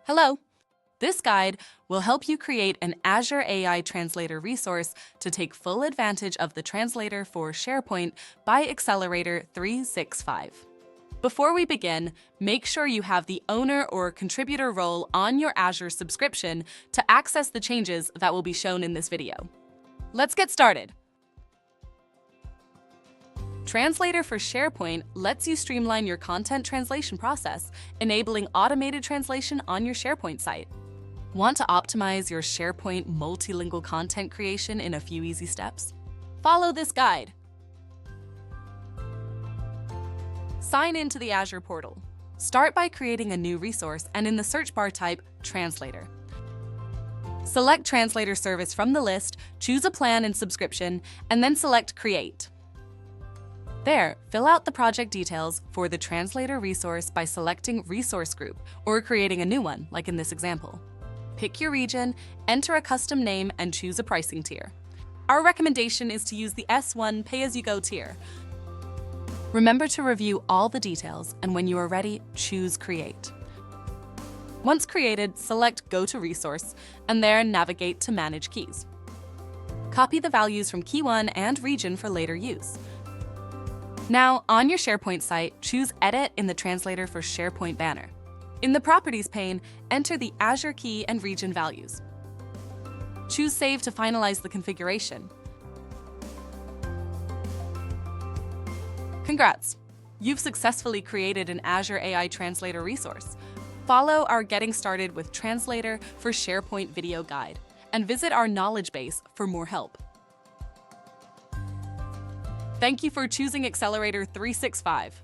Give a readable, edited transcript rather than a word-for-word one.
Hello! This guide will help you create an Azure AI Translator resource to take full advantage of the translator for SharePoint by Accelerator 365. Before we begin, make sure you have the owner or contributor role on your Azure subscription to access the changes that will be shown in this video. Let's get started. Translator for SharePoint lets you streamline your content translation process, enabling automated translation on your SharePoint site. Want to optimize your SharePoint multilingual content creation in a few easy steps? Follow this guide. Sign into the Azure portal. Start by creating a new resource and in the search bar type Translator. Select Translator service from the list, choose a plan and subscription, and then select Create. There, fill out the project details for the translator resource by selecting Resource Group or creating a new one, like in this example. Pick your region, enter a custom name, and choose a pricing tier. Our recommendation is to use the S1 pay-as-you-go tier. Remember to review all the details, and when you are ready, choose Create. Once created, select Go to Resource, and there navigate to Manage Keys. Copy the values from Key 1 and region for later use. Now, on your SharePoint site, choose Edit in the Translator for SharePoint banner. In the Properties pane, enter the Azure key and region values. Choose Save to finalize the configuration. Congrats! You've successfully created an Azure AI Translator resource. Follow our Getting Started with Translator for SharePoint video guide and visit our knowledge base for more help. Thank you for choosing Accelerator 365.